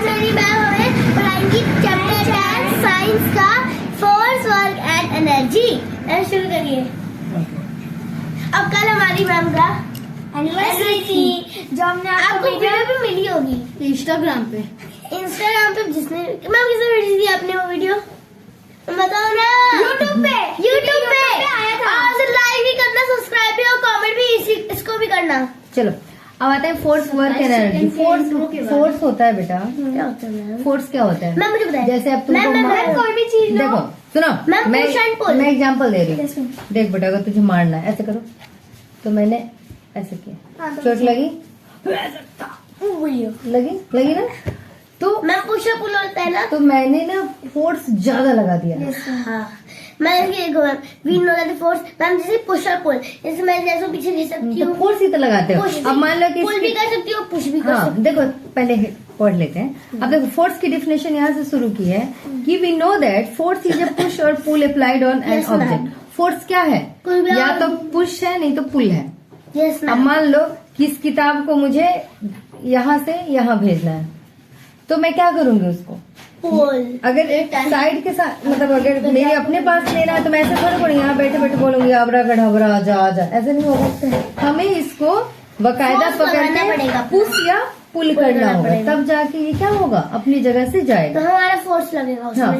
आज मेरी मैम हमें पढ़ाएंगी चैप्टर 10 साइंस का फोर्स, वर्क एंड एनर्जी। शुरू करिए। अब कल हमारी मैम का एनिवर्सरी थी, जो हमने आपको वीडियो पे मिली होगी इंस्टाग्राम पे जिसने मैम किसने भेजी थी आपने वो वीडियो बताओ ना। यूट्यूब पे आया था। आज लाइक भी करना, सब्सक्राइब भी और कमेंट भी इसको भी करना। चलो अब आते हैं फोर्स, वर्क, एनर्जी। फोर्स होता है बेटा, क्या होता है फोर्स क्या होता है? मैम मुझे बताइए। जैसे अब तुमको कोई भी चीज देखो, सुनो, मैम, मैं एग्जांपल दे रही हूँ। देख बेटा, अगर तुझे मारना है ऐसे करो, तो मैंने ऐसे किया, चोट लगी लगी ना, तो मैम पुश अप पुल होता है ना, तो मैंने ना फोर्स ज्यादा लगा दिया। हाँ मैं we know that force ma'am, जैसे पुश अप पुल, जैसे मैं जैसे पीछे ले सकती तो हूँ, फोर्स ही तो लगाते हो। अब मान लो कि पुल भी कर सकती हूँ, पुश भी कर हाँ, सकती हूँ। देखो पहले पढ़ लेते हैं। अब देखो फोर्स की डिफिनेशन यहाँ से शुरू की है कि we know that force is a push और pull applied on an object. Force क्या है? या तो पुश है, नहीं तो पुल है। यस अब मान लो कि इस किताब को मुझे यहाँ से यहाँ भेजना है, तो मैं क्या करूंगी उसको? पुल। अगर एक साइड के साथ, मतलब अगर मेरे अपने पास लेना है तो मैं ऐसे थोड़ा पड़ी यहाँ बैठे बैठे बोलूंगी आबरा गढ़बरा आजा आजा, ऐसे नहीं होगा। हमें इसको बकायदा पकड़ के पुश या पुल करना होगा, तब जाके ये क्या होगा, अपनी जगह से जाएगा। तो हमारा फोर्स लगेगा उसमें। हाँ,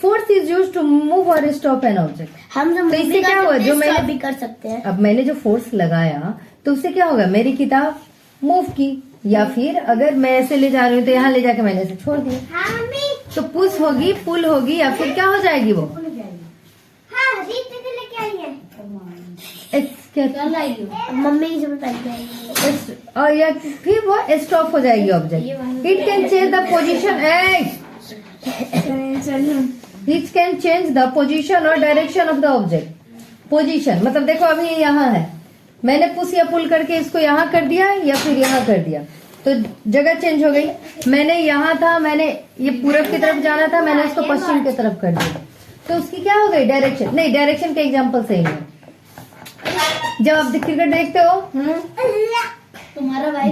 force is used to move और स्टॉप एन ऑब्जेक्ट। हम तो इससे क्या हुआ, जो मैंने भी कर सकते हैं। अब मैंने जो फोर्स लगाया तो उससे क्या होगा, मेरी किताब मूव की, या फिर अगर मैं ऐसे ले जा रही हूँ तो यहाँ ले जाके मैंने ऐसे छोड़ दिया, तो पुश होगी, पुल होगी, या फिर क्या हो जाएगी वो? मम्मी की जब और या फिर वो स्टॉप हो जाएगी object. It can change the position, it can change the position और direction of the object. Position मतलब देखो अभी ये यहाँ है, मैंने पुश या पुल करके इसको यहाँ कर दिया या फिर यहाँ कर दिया, तो जगह चेंज हो गई। मैंने यहाँ था, मैंने ये पूरब की तरफ जाना था, मैंने इसको पश्चिम की तरफ कर दिया, तो उसकी क्या हो गई, डायरेक्शन। नहीं, डायरेक्शन के एग्जांपल सही है। जब आप क्रिकेट देखते हो, तुम्हारा भाई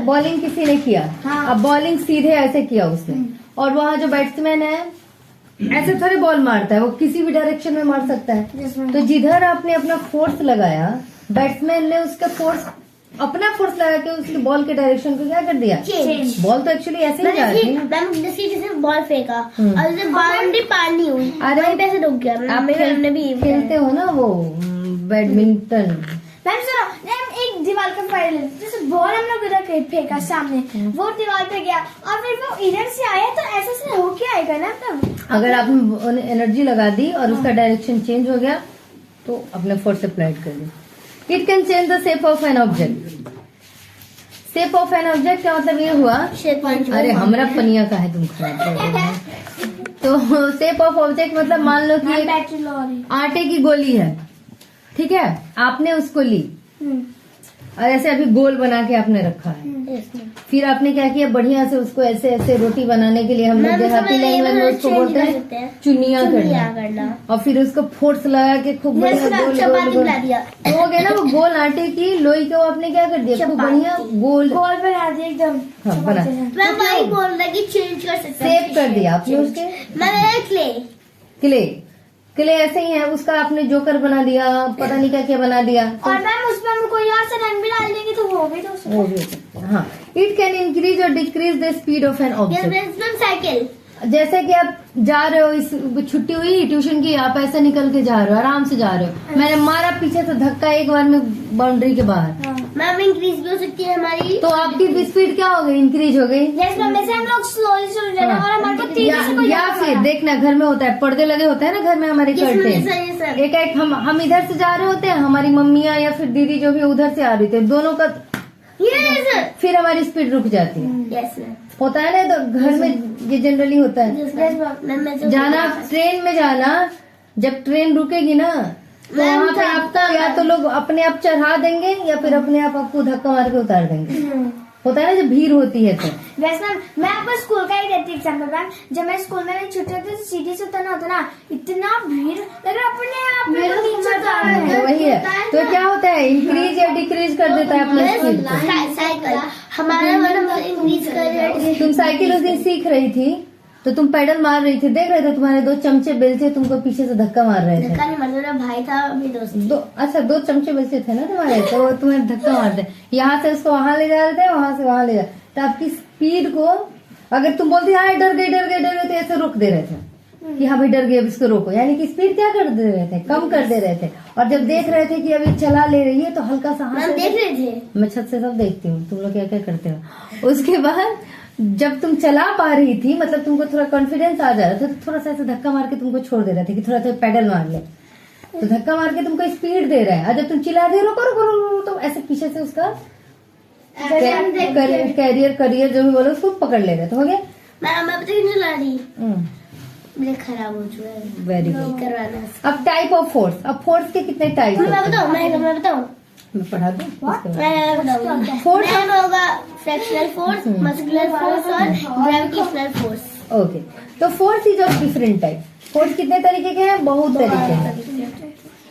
बॉलिंग किसी ने किया, अब बॉलिंग सीधे ऐसे किया उसने, और वहाँ जो बैट्समैन है ऐसे थोड़े बॉल मारता है, वो किसी भी डायरेक्शन में मार सकता है। तो जिधर आपने अपना फोर्स लगाया, बैट्समैन ने उसका फोर्स, अपना फोर्स लगा के उसकी बॉल के डायरेक्शन को क्या कर दिया, बॉल तो एक्चुअली ऐसे ही जा रही है। मैम जैसे बॉल फेंका और जैसे बाउंड्री पार नहीं हुई, अरे वैसे रुक गया। आप खेलते हो ना वो बैडमिंटन। मैम सुनो, मैम एक दीवार का फाइल, जैसे बॉल हम लोग इधर फेंका सामने, वो दीवार पे गया और फिर वो इधर से आया, तो ऐसे से होके आएगा ना। तब अगर आपने एनर्जी लगा दी और उसका डायरेक्शन चेंज हो गया, तो अपने फोर्स अप्लाइड कर दी। It can change the shape of an object. Shape of an object का मतलब ये हुआ, अरे हमरा पनिया का है, तुम खराब कर रहे हो। तो शेप ऑफ ऑब्जेक्ट मतलब मान लो कि आटे की गोली है, ठीक है, आपने उसको ली और ऐसे अभी गोल बना के आपने रखा है, फिर आपने क्या किया, बढ़िया से उसको ऐसे ऐसे रोटी बनाने के लिए हम लोग देहाती लैंग्वेज में उसको बोलते हैं चुनिया करना, और फिर उसको फोर्स लगा के खूब बढ़िया गोल हो गया ना वो गोल आटे की लोई को आपने क्या कर दिया, खूब बढ़िया गोल बना दिया एकदम। हाँ, बना, मैं वही बोल रहा कि चेंज कर सकते हैं, सेव कर दिया आपने उसके। क्ले ऐसे ही है, उसका आपने जोकर बना दिया, पता नहीं क्या क्या बना दिया। और मैम उसमें हम कोई और से रंग भी डाल देंगे तो वो भी तो हाँ। इट कैन इंक्रीज और decrease the speed of an object. Cycle, जैसे कि आप जा रहे हो, इस छुट्टी हुई ट्यूशन की, आप ऐसे निकल के जा रहे हो, आराम से जा रहे हो, मैंने मारा पीछे से धक्का एक बार में बाउंड्री के बाहर, मैम इंक्रीज भी हो सकती है हमारी, तो आपकी स्पीड क्या हो गई, इंक्रीज हो गई। जैसे हम लोग स्लोली चल रहे हैं और हमारे को तेजी से कोई या फिर देखना, घर में होता है, पर्दे लगे होते हैं ना घर में हमारे, कर्टेन, एक हम इधर से जा रहे होते हैं, हमारी मम्मियाँ या फिर दीदी जो भी उधर से आ रही थी, दोनों का फिर हमारी स्पीड रुक जाती है। होता है ना, तो घर में ये जनरली होता है। जाना ट्रेन में जाना, जब ट्रेन रुकेगी ना, तो वहाँ पे आपको या तो लोग अपने आप चढ़ा देंगे या फिर अपने आप आपको धक्का मार के उतार देंगे। होता है ना जब भीड़ होती है तो। वैसे मैं आपको स्कूल का ही देती एग्जाम्पल मैम, जब मैं स्कूल में छुट्टी होती है तो सीढ़ी से उतरना होता ना, इतना भीड़ लगा अपने आप तो वही है, तो क्या होता है, इंक्रीज या डिक्रीज कर देता है अपने स्पीड को। साइकिल हमारा मतलब इंक्रीज कर तुम साइकिल उस दिन सीख रही थी तो तुम पैडल मार रही थी, देख रहे थे तुम्हारे 2 चमचे बेलचे तुमको पीछे से धक्का मार रहे थे। धक्का नहीं मारता, मेरा भाई था मेरी दोस्त थी। अच्छा 2 चमचे बेलचे थे ना तुम्हारे, तो वो तुम्हें धक्का मारते, यहाँ से उसको वहां ले जा रहे थे, वहां से वहां ले जा, तो आपकी स्पीड को अगर तुम बोलती हाँ डर गई तो ऐसे रोक दे रहे थे कि हाँ भाई डर गई, अब इसको रोको, यानी कि स्पीड क्या कर दे रहे थे, कम कर दे रहे थे। और जब देख रहे थे कि अभी चला ले रही है तो हल्का सा हाथ हम देख रहे थे, मैं छत से सब देखती हूँ तुम लोग क्या क्या करते हो। उसके बाद जब तुम चला पा रही थी, मतलब तुमको थोड़ा कॉन्फिडेंस आ जा रहा था, तो थोड़ा सा ऐसे धक्का मार के तुमको छोड़ दे रहे थे कि थोड़ा सा पैडल मार ले, तो धक्का मार के तुमको स्पीड दे रहा है। और जब तुम चिल्ला दे रोको रोको रोको, तो ऐसे पीछे से उसका करियर जो भी बोलो उसको पकड़ ले रहे थे। हो गया? मैं पता क्यों चला रही, मेरे खराब हो चुका है, वेरी नहीं गुड। करवाना। अब टाइप ऑफ फोर्स, अब फोर्स के कितने टाइप मैं बताऊँ, मैं बताऊँ, मैं पढ़ा दूं? मैं बताऊँगी। फोर्स होगा फ्रैक्शनल फोर्स, मस्कुलर फोर्स और ग्रेविटेशनल फोर्स। ओके, तो force is of different type. Force कितने तरीके के हैं? बहुत तरीके हैं।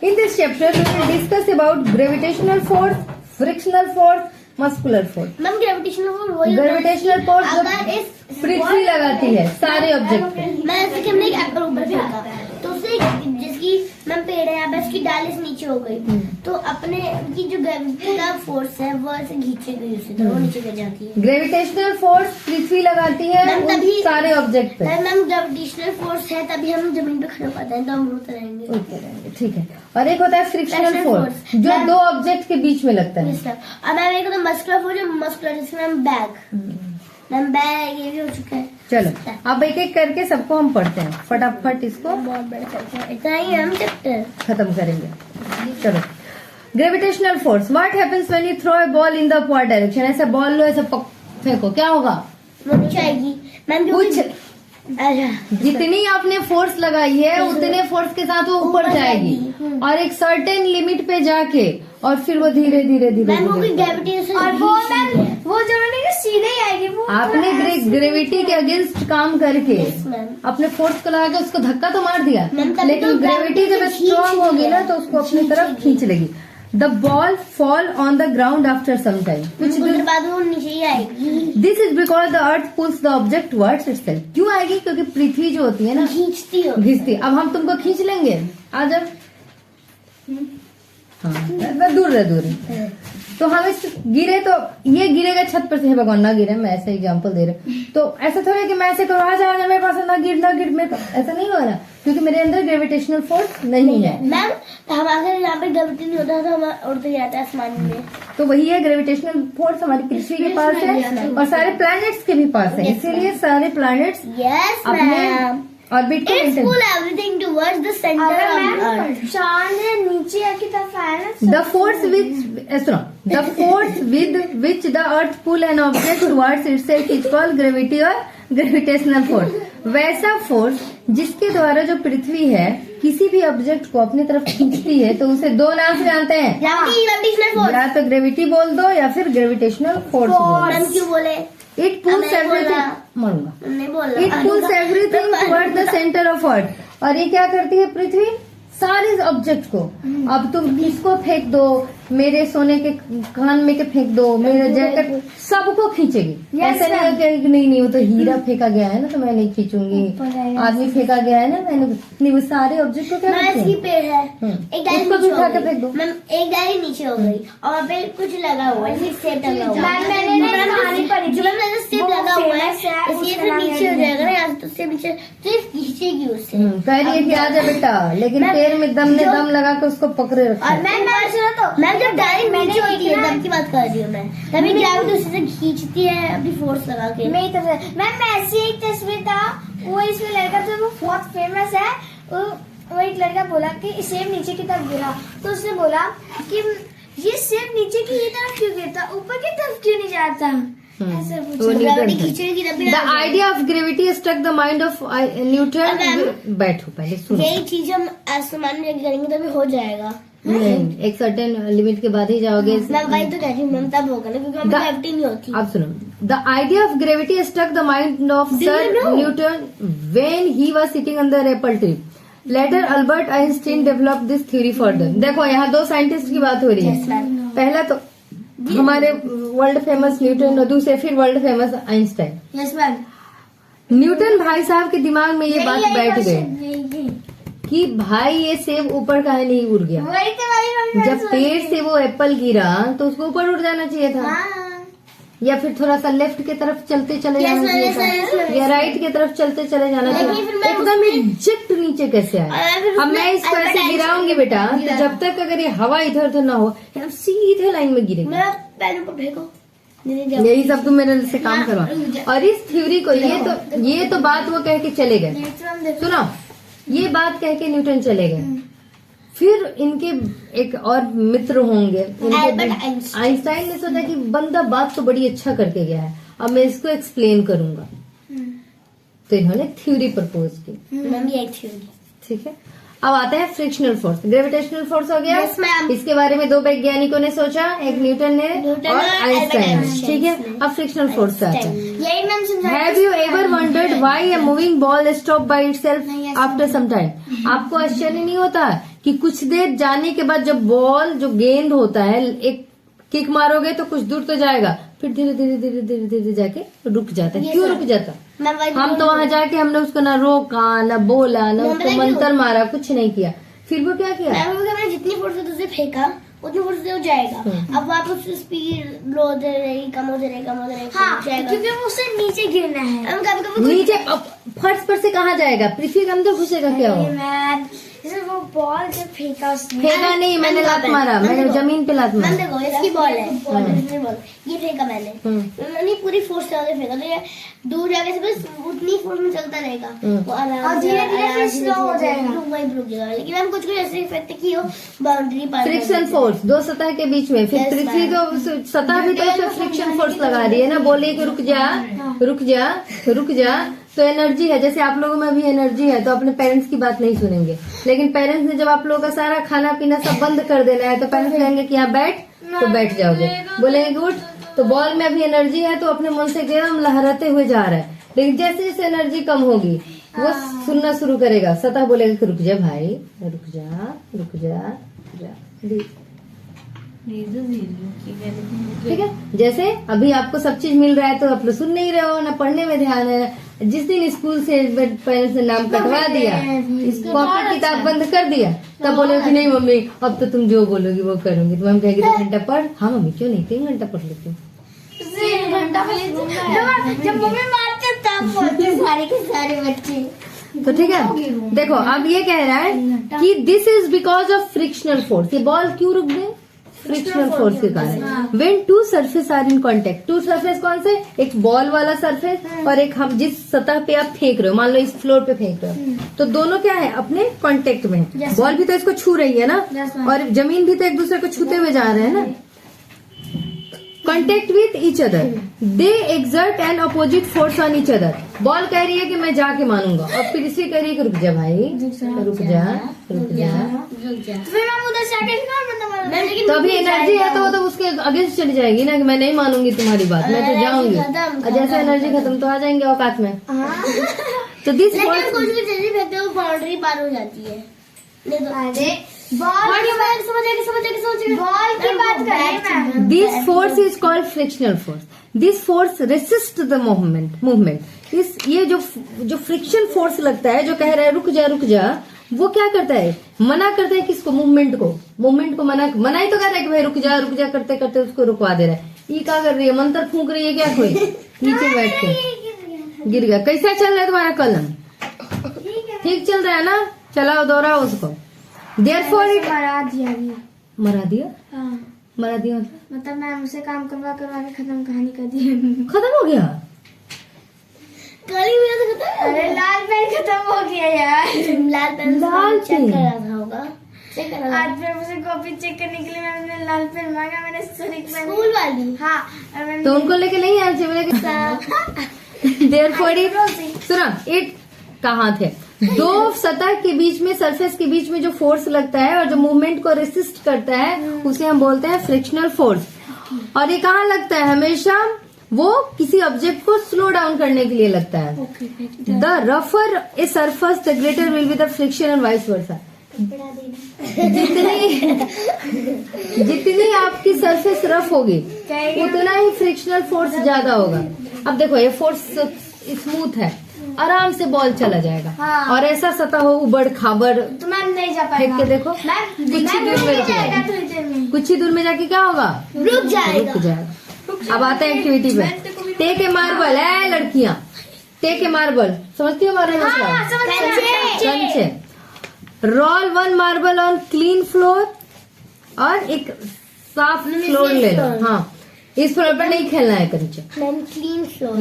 In this chapter we will discuss about gravitational force, frictional force, muscular force. Ma'am gravitational force वही ग्रेविटेशनल फोर्स अगर इस पृथ्वी लगाती है सारे ऑब्जेक्ट पे। मैं ऐसे कि हमने एक एप्पल ऊपर फेंका तो उससे जिसकी मैम पेड़ है यहाँ पे उसकी डाल इस नीचे हो गई, तो अपने की जो ग्रेविटी का फोर्स है वो ऐसे खींचे गई उसे, तो वो नीचे गिर जाती है। ग्रेविटेशनल फोर्स पृथ्वी लगाती है मैम उन तभी सारे ऑब्जेक्ट पे। मैम ग्रेविटेशनल फोर्स है तभी हम जमीन पे खड़े हो पाते हैं, तो हम उड़ते रहेंगे। उड़ते रहेंगे, ठीक है। और एक होता है फ्रिक्शनल Frictional फोर्स, force। जो मैम- 2 ऑब्जेक्ट के बीच में लगता है। अब मैम एक तो मस्कुलर फोर्स, मस्कुलर जिसमें मैम बैग ये भी हो चुका है। चलो अब एक एक करके सबको हम पढ़ते हैं, फटाफट इसको बहुत बड़ा चलता है, इतना ही है हम चैप्टर। खत्म करेंगे। चलो, gravitational force, what happens when you throw a ball in the upward direction. ऐसे बॉल लो, ऐसे फेंको, क्या होगा? वो नीचे आएगी मैम, कुछ अच्छा जितनी आपने फोर्स लगाई है उतने फोर्स के साथ वो ऊपर ऊपर जाएगी, जाएगी। और एक सर्टेन लिमिट पे जाके और फिर वो धीरे धीरे धीरे मैम वो भी धीरे ग्रेविटी और वो मैम वो जरूरी नहीं सीधे ही आएगी, वो आपने ग्रेविटी के अगेंस्ट काम करके मैम। अपने फोर्स को लगा के उसको धक्का तो मार दिया, मैम, तभी लेकिन तो ग्रेविटी जब gravity स्ट्रांग होगी ना खींच तो उसको अपनी खींच तरफ लेगी। खींच लेगी। The ball fall on the ground after some time, कुछ देर बाद वो नीचे ही आएगी, this is because the earth pulls the object towards itself. क्यों आएगी? क्योंकि पृथ्वी जो होती है ना खींचती हो। घिसती। अब हम तुमको खींच लेंगे, आ जाओ। हाँ, दूर रहे। तो हम इस गिरे तो ये गिरेगा छत पर से, है भगवान ना गिरे, मैं ऐसे एग्जांपल दे रही हूँ। तो ऐसा थोड़ा कि मैं ऐसे करूँ आ जा मेरे पास, ना गिर मेरे पास, ऐसा नहीं हो रहा, क्योंकि मेरे अंदर ग्रेविटेशनल फोर्स नहीं है। मैम हमारे यहाँ पे ग्रेविटी नहीं होता तो हम उड़ते जाते हैं आसमान में। तो वही है, ग्रेविटेशनल फोर्स हमारी पृथ्वी के पास है और सारे प्लैनेट्स के भी पास है, इसीलिए सारे प्लैनेट्स यस अपने मैम, ऑर्बिट को its maintain- pull everything towards the centre अगर ऑफ मैम अर्थ। चांद नीचे की तरफ आया ना, The force with which the earth pull an object towards itself is called gravity or gravitational force. वैसा फोर्स जिसके द्वारा जो पृथ्वी है किसी भी ऑब्जेक्ट को अपनी तरफ खींचती है, तो उसे 2 नाम से जानते हैं, ग्रेविटेशनल फोर्स। या तो ग्रेविटी बोल दो या फिर ग्रेविटेशनल फोर्स बोल मैम क्यों बोले? दो। इट पुल्स मैंने बोला। एवरीथिंग, मारूंगा, हमने बोला it pools everything toward the centre of earth. और ये क्या करती है पृथ्वी? सारे ऑब्जेक्ट को। अब तुम इसको फेंक दो, मेरे सोने के कान में के फेंक दो, मेरा जैकेट, सबको खींचेगी। Yes, ऐसा नहीं है कि नहीं वो तो हीरा फेंका गया है ना तो मैं नहीं खींचूंगी, आदमी फेंका गया है ना मैंने नहीं, वो सारे ऑब्जेक्ट को क्या मैम करते ऐसी हैं? पेड़ है, एक डाली उसको भी नीचे उठा हो के फेंक गई दो। मैम, एक डाली नीचे हो गई और वहाँ पे कुछ लगा हुआ है, जैसे सेब लगा हुआ है। मैम, मैंने ना मैम, कहानी पढ़ी जो थी। मैम जैसे सेब वो लगा हुआ है, famous है, इसलिए उसका फिर नाम नीचे याद हो नहीं। जाएगा ना, यहाँ से तो सेब नीचे तो ये खींचेगी उससे। कह रही है कि आ जा बेटा, लेकिन मैम, पैर में दम ने जो- दम लगा के उसको पकड़े रखा और है। मैम सुनो तो मैम जब डाली नीचे होती है तब की बात कर रही हूँ मैं, तभी ग्रेविटी उसी से खींचती है अपनी फोर्स लगा के। मेरी तरफ से मैम ऐसी एक तस्वीर था, वो इसमें लड़का जो वो बहुत फेमस है, वो एक लड़का बोला कि सेब नीचे की तरफ गिरा, तो उसने बोला कि ये सेब नीचे की ही तरफ क्यों गिरता, ऊपर की तरफ क्यों नहीं जाता, ऐसे वो पूछा। न्यूटन ग्रेविटी था। खींचेगी तभी the idea of gravity struck the mind of Newton. बैठो पहले सुनो। यही चीज हम आसमान में करेंगे तभी हो जाएगा। नहीं, एक सर्टेन लिमिट के बाद ही जाओगे। मैं वही तो कहती हूँ मैम, तब होगा ना क्योंकि हमें द- ग्रेविटी नहीं होती। अब सुनो, the idea of gravity struck the mind of Do you sir know? Newton when he was sitting under apple tree. Later Albert Einstein develop this theory further. देखो यहाँ 2 साइंटिस्ट की बात हो रही Yes, है। ma'am. पहला तो हमारे वर्ल्ड फेमस न्यूटन और दूसरे फिर world famous Einstein. Yes ma'am. Newton भाई साहब के दिमाग में ये बात बैठ गई कि भाई ये सेब ऊपर काहे नहीं उड़ गया। वही तो वही जब पेड़ से वो एप्पल गिरा तो उसको ऊपर उड़ जाना चाहिए था, या फिर थोड़ा सा लेफ्ट की तरफ चलते चले जाना चाहिए था, या राइट की तरफ चलते चले जाना चाहिए। एकदम एग्जैक्ट नीचे कैसे आए? अब मैं इसको ऐसे गिराऊंगी बेटा, तो जब तक अगर ये हवा इधर उधर ना हो एकदम सीधे लाइन में गिरेगी। मेरा पैरों को फेंको। यही सब तुम मेरे से काम करवा। और इस थ्योरी को ये तो बात वो कह के चले गए। सुनो, ये बात कह के न्यूटन चले गए। फिर इनके एक और मित्र होंगे, एल्बर्ट आइंस्टाइन। आइंस्टाइन ने सोचा कि बंदा बात तो बड़ी अच्छा करके गया है, अब मैं इसको एक्सप्लेन करूंगा। तो इन्होंने थ्योरी प्रपोज की। मैम ये एक थ्योरी। ठीक है, अब आता है फ्रिक्शनल फोर्स। ग्रेविटेशनल फोर्स हो गया। Yes, ma'am. इसके बारे में दो वैज्ञानिकों ने सोचा, एक न्यूटन ने न्यूटन और और आइंस्टाइन ने। एल्बर्ट ठीक है, आइंस्टाइन। अब फ्रिक्शनल फोर्स आता है। यही मैम समझा। Have you ever wondered why a moving ball stops by itself नहीं, after some time? आपको आश्चर्य नहीं होता कि कुछ देर जाने के बाद जब बॉल जो गेंद होता है, एक किक मारोगे तो कुछ दूर तो जाएगा, फिर धीरे धीरे धीरे धीरे धीरे जाके रुक जाता है। Yes, क्यों sir. रुक जाता? मैं वही हम तो बोल वहां जाके हमने उसको ना रोका, ना बोला, ना मैं उसको बताई मंत्र क्यों? मारा, कुछ नहीं किया। फिर वो क्या किया? मैम मैंने जितनी फोर्स से तुझे फेंका उतनी फोर्स से वो जाएगा। अब वापस स्पीड लो दे रही, कम हो दे रही, कम हो दे रही, हाँ, जाएगा। क्योंकि वो उससे नीचे गिरना है। हम कभी कभी नीचे अब फर्श पर से कहाँ जाएगा? पृथ्वी के अंदर घुसेगा क्या हो? मैम जैसे वो बॉल जब फेंका उसने, फेंका नहीं, मैंने लात मारा, मैंने जमीन पे लात मैम मारा। देखो इसकी बॉल है, इसकी बॉल ये फेंका मैंने। मैंने पूरी फोर्स से आगे फेंका, तो ये दूर जाके से बस उतनी फोर्स में चलता रहेगा। वो आराम और से, धीरे-धीरे आराम फिर से, slow हो धीरे-धीरे जाएगा। रुक जाएगा। लेकिन हम कुछ कुछ ऐसे इफेक्ट की हो बाउंड्री पार कर फ्रिक्शन देते। फोर्स दो सतह के बीच में, फिर Yes, पृथ्वी तो सतह भी तो उसमें फ्रिक्शन फोर्स लगा रही है ना, बोले कि रुक जा रुक जा रुक जा। तो एनर्जी है, जैसे आप लोगों में भी एनर्जी है, तो अपने पेरेंट्स की बात नहीं सुनेंगे। लेकिन पेरेंट्स ने जब आप लोगों का सारा खाना पीना सब बंद कर देना है, तो पेरेंट्स कहेंगे कि यहाँ बैठ, तो बैठ जाओगे। बोलेंगे कि उठ, तो बॉल में अभी एनर्जी है तो अपने मन से एकदम लहराते हुए जा रहा है। लेकिन जैसे जैसे एनर्जी कम होगी वो सुनना शुरू करेगा, सतह बोलेगा कि रुक जा भाई, रुक जा रुक जा रुक जा। ठीक है, जैसे अभी आपको सब चीज मिल रहा है तो आप लोग सुन नहीं रहे हो, ना पढ़ने में ध्यान है। जिस दिन स्कूल से पेरेंट्स ने नाम कटवा दिया, इस कॉपी किताब बंद कर दिया, तब बोले कि नहीं मम्मी अब तो तुम जो बोलोगी वो करूंगी। तो हम कहेगी 2 घंटा पढ़। हाँ मम्मी क्यों नहीं, 3 घंटा पढ़ लेती हूँ। 3 घंटा जब मम्मी मारते तब बोलते सारे के सारे बच्चे। तो ठीक है, देखो अब ये कह रहा है कि this is because of frictional force. ये बॉल क्यों रुक गए? फ्रिक्शनल फोर्स के कारण। When two surface are in contact, two surface कौन से? एक बॉल वाला सरफेस और एक हम जिस सतह पे आप फेंक रहे हो, मान लो इस फ्लोर पे फेंक रहे हो, तो दोनों क्या है? अपने कांटेक्ट में है। बॉल भी तो इसको छू रही है ना, और जमीन भी तो एक दूसरे को छूते हुए जा रहे हैं ना। Contact with each other, they exert N opposite force on each other. Ball कह रही है कि मैं जाके मानूंगा, और फिर इसी कह रही है कि रुक जा भाई, रुक जा रुक जा। फिर हम उधर से आके तो अभी एनर्जी है तो वो तो उसके अगेंस्ट चली जाएगी ना, कि मैं नहीं मानूंगी तुम्हारी बात, मैं तो जाऊंगी। और जैसे एनर्जी खत्म तो आ जाएंगे औकात में। तो दिस लेकिन कुछ भी जल्दी फेंकते हो बाउंड्री पार हो जाती है। नहीं तो अरे बॉल की बात बॉल की बात करें ma'am. This force is called frictional force. This force resist the movement. इस ये जो फ्रिक्शन फोर्स लगता है, जो कह रहा है रुक जा, वो क्या करता है? मना करता है किसको? मूवमेंट को मना ही तो कर रहा है कि भाई रुक जा करते करते उसको रुकवा दे रहा है। ये क्या कर रही है? मंत्र फूंक रही है क्या कोई? नीचे बैठ के गिर गया। कैसा चल रहा है तुम्हारा कलम? ठीक चल रहा है ना? चलाओ, दोहराओ उसको। देयरफॉर इट मरा दिया। मरा दिया मतलब मैम उसे काम करवा के खत्म कहानी कर दी। खत्म हो गया। काली मेरा तो खत्म। अरे लाल पेन खत्म हो गया यार। लाल पेन लाल चेक पेन। कर रहा था होगा, चेक कर रहा था। आज मैं मुझे कॉपी चेक करने के लिए मैंने लाल पेन मांगा, मैंने सोनिक पेन। स्कूल वाली। हाँ, और मैंने तो उनको लेके नहीं आना चाहिए। देयरफॉर इट, सुना, इट कहाँ थे? दो सतह के बीच में, सरफेस के बीच में जो फोर्स लगता है और जो मूवमेंट को रेसिस्ट करता है, उसे हम बोलते हैं फ्रिक्शनल फोर्स। और ये कहाँ लगता है? हमेशा वो किसी ऑब्जेक्ट को स्लो डाउन करने के लिए लगता है। द रफर a surface the greater will be the friction and vice versa. जितनी आपकी सरफेस रफ होगी उतना ही फ्रिक्शनल फोर्स ज्यादा होगा। अब देखो ये फोर्स स्मूथ है, आराम से बॉल चला जाएगा। हाँ। और ऐसा सतह हो उबड़ खाबड़, तो मैम नहीं जा फेंक पाएगा। के देखो, मैम कुछ ही दूर में जाएगा थोड़ी देर में। कुछ ही दूर में जाके क्या होगा, रुक जाएगा। रुक जाएगा। अब आते हैं एक्टिविटी पे। टेक ए मार्बल है लड़कियां, टेक ए मार्बल, समझती हो मार्बल हाँ, मतलब? समझ गए। कंचे। Roll one marble on clean floor, और एक साफ फ्लोर ले लो। हाँ, इस फ्लोर पर नहीं खेलना है कंचे। मैम क्लीन फ्लोर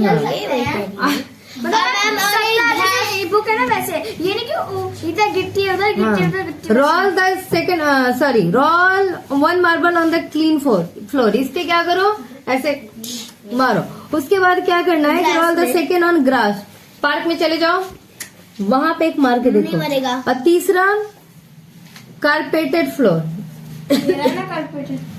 वो कहना वैसे, ये नहीं कि इधर गिट्टी है उधर गिट्टी उधर गिट्टी। Roll the second, sorry, roll one marble on the clean floor. इस पे क्या करो, ऐसे मारो। उसके बाद क्या करना है कि roll the second on grass. Park में चले जाओ, वहां पे एक मार के देखो। नहीं मरेगा। और तीसरा कारपेटेड फ्लोर,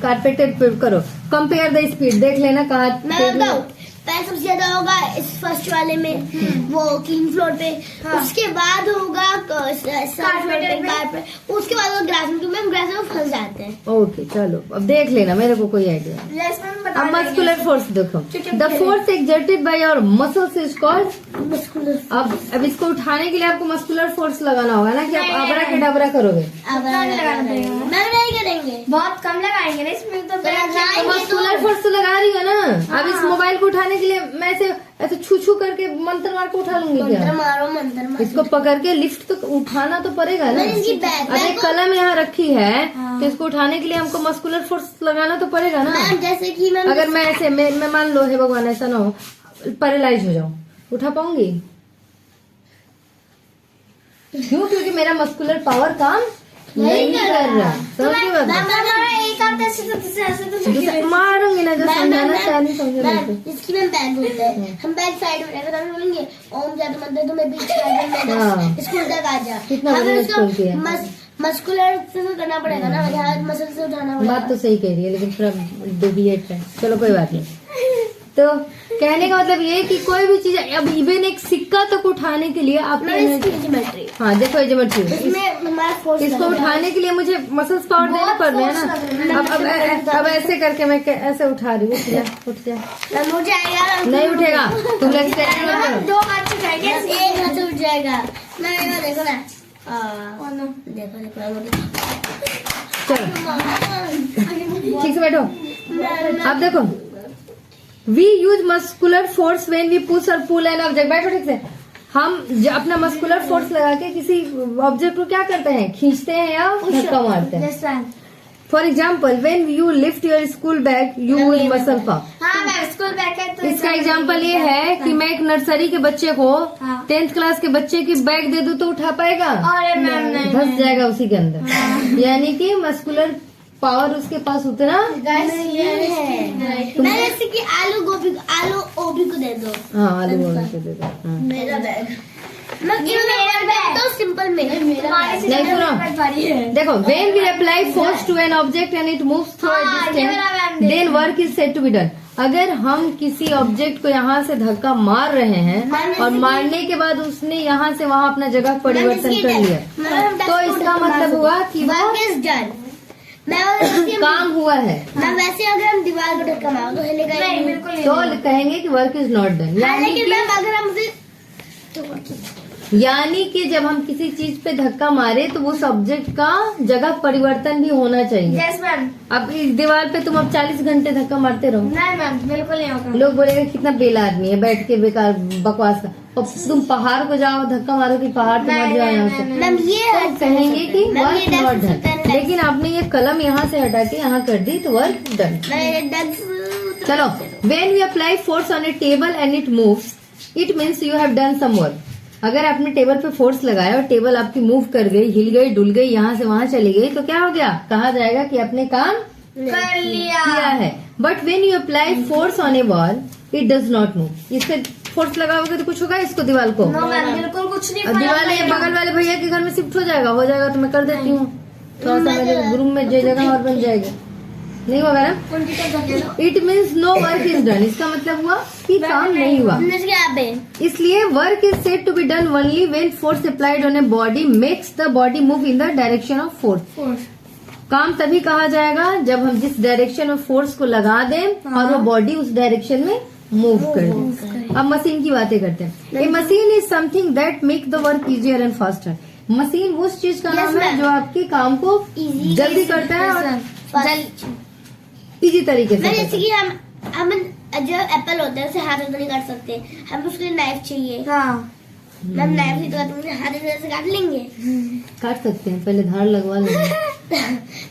कारपेटेड करो। कंपेयर द स्पीड, देख लेना कहाँ। मैं बताऊँ, पहले सबसे ज्यादा होगा इस फर्स्ट वाले में, वो क्लीन फ्लोर पे। हाँ। उसके बाद होगा कारपेट, उसके बाद होगा ग्रास में, क्योंकि हम ग्रास में फंस जाते हैं। ओके चलो, अब देख लेना, मेरे को कोई आइडिया। यस मैम बता अब देंगे। मस्कुलर फोर्स देखो। The force exerted by your muscles is called. Muscular अब इसको उठाने के लिए आपको मस्कुलर फोर्स लगाना होगा ना, कि आप नहीं, अबरा के डबरा करोगे। लगाना पड़ेगा। मैम नहीं करेंगे। बहुत कम लगाएंगे ना इसमें तो लगाएंगे तो- मस्कुलर फोर्स तो लगा रही हो ना। अब इस हाँ। मोबाइल को उठाने के लिए मैं ऐसे छू छू करके मंत्र मार के उठा लूंगी मंत्र क्या? मारो, मंत्र मारो। इसको पकड़ के लिफ्ट तो उठाना तो पड़ेगा ना। मैंने इसकी बैग- अब एक कलम यहाँ रखी है, हाँ। तो इसको उठाने के लिए हमको मस्कुलर फोर्स लगाना तो पड़ेगा ना। मैम जैसे कि मैम अगर मैं ऐसे मैं मान लो, हे भगवान ऐसा ना हो, पैरालाइज हो जाऊं, उठा पाऊंगी? क्यों? क्योंकि मेरा मस्कुलर पावर काम नहीं कर रहा। समझ गई बात? एक हाथ ऐसे तो ऐसे तो दूसरा मारूंगी ना, जो समझाना चाह नहीं समझ रही थी। इसकी मैम बैग बोलते हैं। हम बैग साइड में रखकर हम बोलेंगे ओम जादू मंत्र तुम्हें बीच हाँ। में स्कूल तक आ जा। कितना हमें बड़ा उसको स्कूल किया। मस्कुलर से तो करना पड़ेगा ना, यहाँ मसल से उठाना पड़ेगा। बात तो सही कह रही है, लेकिन थोड़ा डेविएट है। चलो कोई बात नहीं। तो कहने का मतलब ये है कि कोई भी चीज, अब इवन एक सिक्का तक उठाने के लिए आपको, मैम इसकी ज्योमेट्री, हाँ देखो ये ज्योमेट्री, इसमें हमारा फोर्स इसको उठाने के लिए मुझे मसल्स पावर देने पड़ रहे हैं ना। अब ऐसे करके मैं ऐसे उठा रही हूँ। उठ जा, उठ जा। मैम उठ जाएगा। नहीं उठेगा, तुम लोग स्ट्रेचिंग मत करो। दो हाथ से जाएंगे एक हाथ से उठ जाएगा। मैम ये देखो ना, देखो देखो चलो ठीक से बैठो। अब देखो, we use muscular force when we push और पुल एन ऑब्जेक्ट। बैठो ठीक से। हम अपना मस्कुलर फोर्स लगा के किसी ऑब्जेक्ट को क्या करते हैं, खींचते हैं या धक्का मारते हैं। Yes ma'am. For example, when you lift your school bag you use muscle power. हाँ मैम स्कूल बैग है तो इसका एग्जाम्पल ये है कि मैं एक नर्सरी के बच्चे को हाँ। 10th क्लास के बच्चे की बैग दे दूं तो उठा पाएगा? अरे मैम नहीं धस जाएगा उसी के अंदर। यानी कि मस्कुलर पावर उसके पास उतना नहीं है। मैं जैसे कि आलू गोभी, आलू ओबी को दे दो हाँ, आलू बोल के दे दो। हाँ। मेरा बैग। मैं मेरा बैग तो सिंपल में है। तुम्हारे से नहीं, ज्यादा सुनो। मेहनत भारी है। देखो, when we apply force to an object and it moves through a हाँ, ये वाला मैम distance, देखो। then work is said to be done। अगर हम किसी ऑब्जेक्ट को यहाँ से धक्का मार रहे हैं और मारने के बाद उसने यहाँ से वहाँ अपना जगह परिवर्तन कर लिया, तो इसका मतलब हुआ कि वो वर्क इज डन। मैं काम हुआ है। मैं वैसे अगर हम दीवार को धक्का मारो तो हिलेगा ही नहीं नहीं। बिल्कुल नहीं। तो कहेंगे कि वर्क इज नॉट डन। हाँ, लेकिन मैम अगर हम उसे यानी कि जब हम किसी चीज पे धक्का मारे तो उस ऑब्जेक्ट का जगह परिवर्तन भी होना चाहिए। Yes ma'am. अब इस दीवार पे तुम अब 40 घंटे धक्का मारते रहो, नहीं मैम बिल्कुल नहीं होगा। लोग बोलेंगे कितना बेला आदमी है, बैठ के बेकार बकवास का। और तुम पहाड़ को जाओ धक्का मारो कि पहाड़ तो मर जाओ यहाँ से, मैम ये तो कहेंगे कि मैम, ये वर्क नॉट डन। डन। लेकिन आपने ये कलम यहाँ से हटा के यहाँ कर दी तो वर्क डन। चलो, when we apply force on a table and it moves, it means you have done some work. अगर आपने टेबल पे फोर्स लगाया और टेबल आपकी मूव कर गई, हिल गई, डुल गई, यहाँ से वहां चली गई, तो क्या हो गया? कहा जाएगा कि आपने काम कर लिया। किया है। But when you apply force on A wall it does not move. इस पे फोर्स लगाओगे तो कुछ होगा इसको, दीवार को? नो मैम बिल्कुल कुछ नहीं। और दीवार ये बगल वाले भैया के घर में शिफ्ट हो जाएगा तो मैं कर देती हूँ। थोड़ा सा मेरे रूम में जगह और बन जाएगी। नहीं होगा ना। उनकी तो कर दो। It means no work is done, इसका मतलब हुआ कि काम नहीं हुआ। यहाँ पे इसलिए work is said to be done only when force applied on a body makes the body move in the direction of force. काम तभी कहा जाएगा जब हम जिस डायरेक्शन में फोर्स को लगा दें और वो बॉडी उस डायरेक्शन में मूव कर दे। अब मशीन की बातें करते हैं। A machine is something that make the work easier and faster. Machine उस चीज का नाम है जो आपके काम को जल्दी करता है और इजी तरीके से मैं करता जैसे है। कि हम जो एप्पल होता है उसे हाथ से नहीं काट सकते, हम उसके लिए नाइफ चाहिए। हाँ हम नाइफ से तो हाथ से काट लेंगे। काट सकते हैं, पहले धार लगवा लेंगे।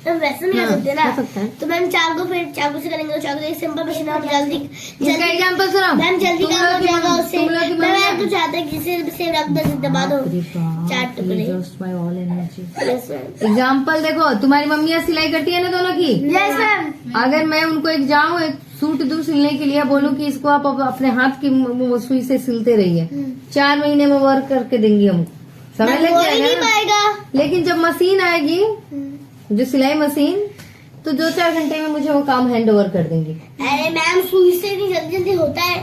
तो वैसे नहीं कर सकते ना, हो सकता है। तो मैम चाकू फिर चाकू से करेंगे, तो चाकू से सिंपल मशीन और जल्दी इसका एग्जाम्पल सुना मैम जल्दी तुम काम लोग हो की जाएगा मम्मी- उससे। तुम लोग की मैं मम्मी- तो चाहता है कि से रख दे, दबा दो बाप रे बाप, 4 टुकड़े। just my all energy। Yes, ma'am. Example देखो, तुम्हारी मम्मियाँ सिलाई करती है ना दोनों की। Yes ma'am. अगर मैं उनको एक जाऊँ एक सूट दूं सिलने के लिए, बोलूं कि इसको आप अपने हाथ की वो सुई से सिलते रहिए, 4 महीने में वर्क करके देंगी हमको, समय मैम, लग हो ही नहीं जाएगा ना। पाएगा। लेकिन जब मशीन आएगी, जो सिलाई मशीन, तो 2-4 घंटे में मुझे वो काम हैंड ओवर कर देंगी। अरे मैम सुई से नहीं जल्दी जल्दी होता है।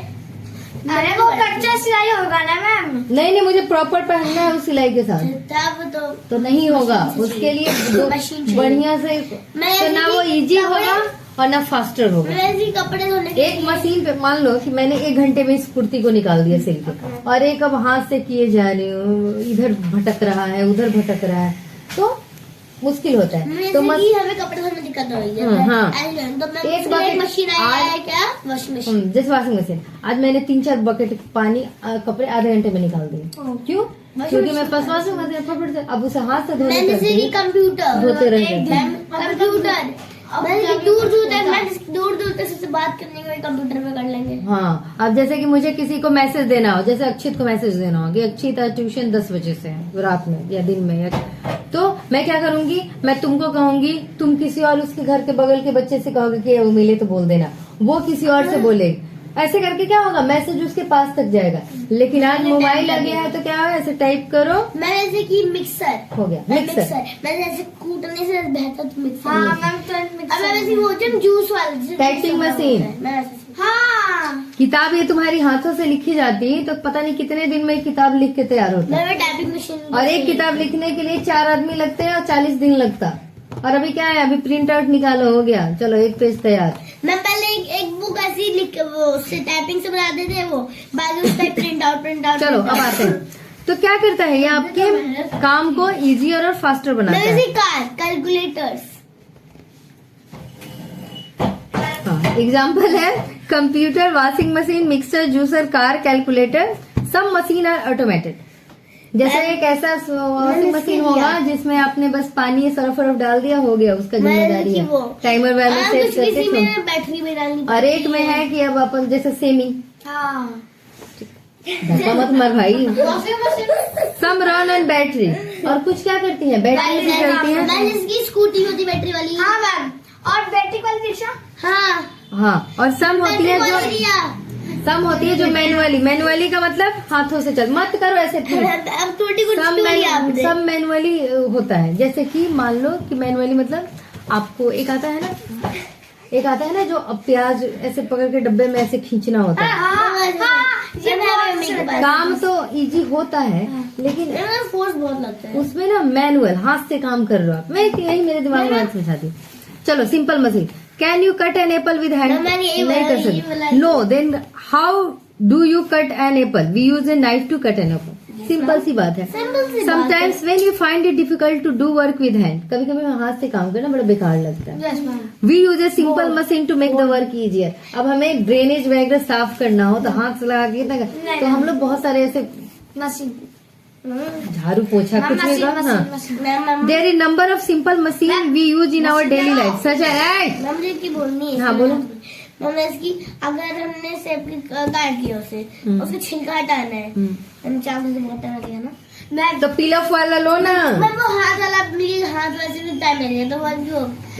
अरे वो कच्चा सिलाई होगा ना मैम। नहीं, मुझे प्रॉपर पहनना है उस सिलाई के साथ, तब तो नहीं होगा। उसके लिए मशीन चाहिए। बढ़िया से, मैं तो ना वो इजी होगा और ना फास्टर होगा। वैसे ही कपड़े धोने के एक मशीन पे मान लो कि मैंने 1 घंटे में इस कुर्ती को निकाल दिया सिल के, और एक अब हाथ से किए जा रही हूँ, इधर भटक रहा है उधर भटक रहा है, तो मुश्किल होता है। तो हमें कपड़े धोने में दिक्कत हो रही है। हाँ। तो मैं एक bucket मशीन आया आज- है क्या, वॉशिंग मशीन। जैसे वॉशिंग मशीन, आज मैंने 3-4 बकेट पानी कपड़े आधे घंटे में निकाल दिए। क्यों? क्योंकि मैं फर्स्ट वॉशिंग मशीन फटाफट से, अब उसे हाथ से धोने मैंने करती जैसे कि हूँ, कंप्यूटर धोते रह जाते हैं। कंप्यूटर दूर दूर तक से बात करने के कंप्यूटर पे कर लेंगे। हाँ, अब जैसे कि मुझे किसी को मैसेज देना हो, जैसे अक्षित को मैसेज देना हो कि अक्षित आज ट्यूशन 10 बजे से है, रात में या दिन में, तो मैं क्या करूंगी, मैं तुमको कहूंगी, तुम किसी और उसके घर के बगल के बच्चे से कहोगे कि वो मिले तो बोल देना, वो किसी और से बोले, ऐसे करके क्या होगा, मैसेज उसके पास तक जाएगा। लेकिन आज मोबाइल आ गया है तो क्या है, ऐसे टाइप करो, मैं जैसे कि मिक्सर हो गया मिक्सर। मैं जैसे कूटने से बेहतर तो मिक्सर। हाँ मैम तुरंत अब मिक्सर। मैं वैसे वो जो जूस वाला जैसे टाइपिंग juice वाला मशीन। होता है, मैं वैसे हाँ किताब ये तुम्हारी हाथों से लिखी जाती है, तो पता नहीं कितने दिन में किताब लिख के तैयार होता है, मैं टाइपिंग मशीन। और एक किताब लिखने के लिए 4 आदमी लगते हैं और 40 दिन लगता। और अभी क्या है, अभी प्रिंट आउट निकालो, हो गया, चलो 1 पेज तैयार। मैं पहले एक बुक ऐसी लिख वो उससे टाइपिंग से बना देते हैं, वो बाद में उसका प्रिंट आउट। चलो अब आते हैं, तो क्या करता है ये, आपके काम को इजियर और फास्टर बनाता मैं है। जैसे कैलकुलेटर्स। हाँ, एग्जाम्पल है computer, washing machine, mixer, juicer, car, calculator, सब मशीन आर ऑटोमेटेड। जैसे एक ऐसा वॉशिंग मशीन होगा जिसमें आपने बस पानी सर्फ डाल दिया, हो गया, उसका जिम्मेदारी है टाइमर वैल्यू सेट करके। बैटरी में डालनी। और एक में है कि अब अपन जैसे सेमी, हाँ धक्का मत मार भाई, washing machine. Some run and battery, और कुछ क्या करती है, बैटरी से चलती है। मैं जिसकी स्कूटी होती बैटरी वाली। हाँ मैम, और बैटरी वाली रिक्शा। हाँ हाँ, और सम होती है जो मैनुअली का मतलब हाथों से चल, मत करो ऐसे अब टूटी कुछ सब मैनुअली होता है। जैसे कि मान लो कि मैनुअली मतलब आपको एक आता है ना जो अब प्याज ऐसे पकड़ के डब्बे में ऐसे खींचना होता है। काम तो इजी होता है, लेकिन फोर्स बहुत लगता है उसमें ना मैनुअल हाथ से काम कर रहे हो आप। मैं यही मेरे दिमाग में समझाती हूँ। चलो simple machine, can you cut an apple with hand? नहीं कर सकते। No, then how do you cut an apple? We use a knife to cut an apple. Simple सी बात है। Sometimes when you find it difficult to do work with hand, कभी कभी हाथ से काम करना बड़ा बेकार लगता है। Yes ma'am. We use a simple machine to make the work easier. अब हमें ड्रेनेज वगैरह साफ करना हो तो हाथ से लगा के, तो हम लोग बहुत सारे ऐसे मशीन। झाड़ू पोछा कुछ नहीं मशीन करना। Machine. There is number of simple machine we use in our daily life such है। मुझे की बोलनी है। हाँ बोलो। मैम इसकी अगर हमने सेब की काट लिया उसे, उसका छिलका हटाना है, हम चाकू से हटा दिया ना मैम। तो पील ऑफ वाला लो ना। मैम वो हाथ वाला, मेरे हाथ वैसे भी टाइम लगेगा, तो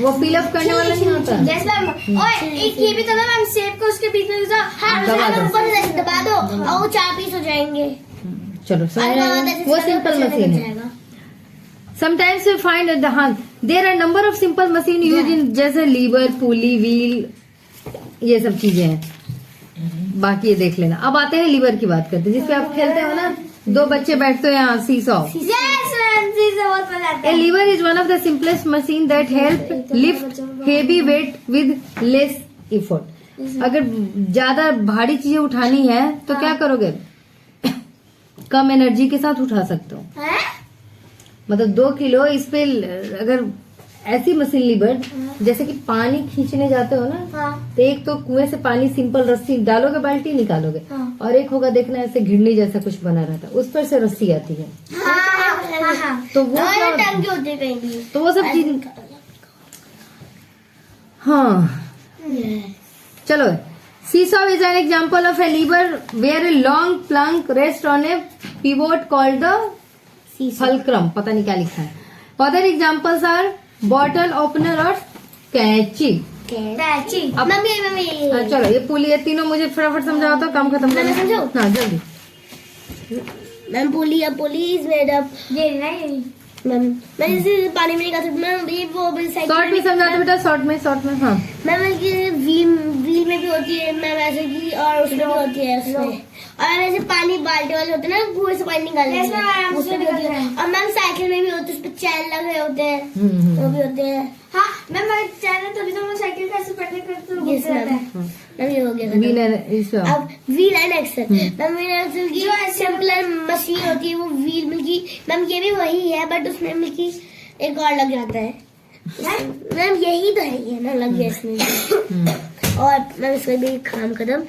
वो पील ऑफ करने वाला नहीं होता। Yes ma'am. और एक ये भी तो ना मैम, सेब को उसके बीच में दबा दो। ऊपर से दबा दो और वो 4 पीस हो जाएंगे। चलो वो सिंपल मशीन है। Sometimes you find the there are number of simple machine use in, जैसे लीवर, पुली, व्हील, ये सब चीजें हैं। बाकी ये देख लेना। अब आते हैं लीवर की बात करते हैं, जिसपे आप खेलते हो ना, 2 बच्चे बैठते हो यहाँ, सीसॉ। Yes, मैम, सीसॉ बहुत मजा आता A है। lever is one of the simplest machine that help lift heavy weight with less effort. अगर ज्यादा भारी चीजें उठानी है तो क्या करोगे? कम एनर्जी के साथ उठा सकते हो। हैं? मतलब 2 किलो इस पे अगर ऐसी मशीन लीवर, जैसे कि पानी खींचने जाते हो ना, हाँ, तो एक तो कुएं से पानी सिंपल रस्सी डालोगे, बाल्टी निकालोगे, हाँ। और एक होगा देखना ऐसे घिरनी जैसा कुछ बना रहता है, उस पर से रस्सी आती है, हाँ। तो वो क्या, टंकी होती है कहीं भी। तो वो सब चीज। हाँ चलो, seesaw is an example of a lever where a long plank rest on a pivot called the fulcrum, पता नहीं क्या लिखा है। Other examples are bottle opener और कैची। कैची। अब- मम्मी हाँ, चलो ये पुली, ये तीनों मुझे फटाफट समझाओ तो काम खत्म मैं समझाऊं? हाँ जल्दी। Ma'am pulley is made up. ये नहीं, मैम मैं इसे पानी में नहीं खा सकती मैम, ये वो शॉर्ट में समझा दो बेटा, शॉर्ट में हाँ। मैम ये व्हील में भी होती है मैम ऐसे की, और उसमें भी होती है उसमें, और ऐसे पानी बाल्टी वाले होते हैं ना, कुएं से पानी निकालने Yes, ma'am, के, उसमें भी होती है। और मैम साइकिल में भी होती है, उस पर चैन लग रहे होते हैं, वो भी होते हैं। हाँ मैम, मैं चैनल तभी तो मैं साइकिल का ऐसे पटने करते हुए Yes, घूमते रहता है। मैम मैम ये हो गया खत्म। व्हील एंड इस अब wheel and axle, ma'am wheel and axle की सिंपल मशीन होती है, वो व्हील मिल्की, मैम ये भी वही है, बट उसमें मिल्की एक और लग जाता है। मैम यही तो है ये ना, लग गया इसमें। और मैम इसका भी काम खत्म।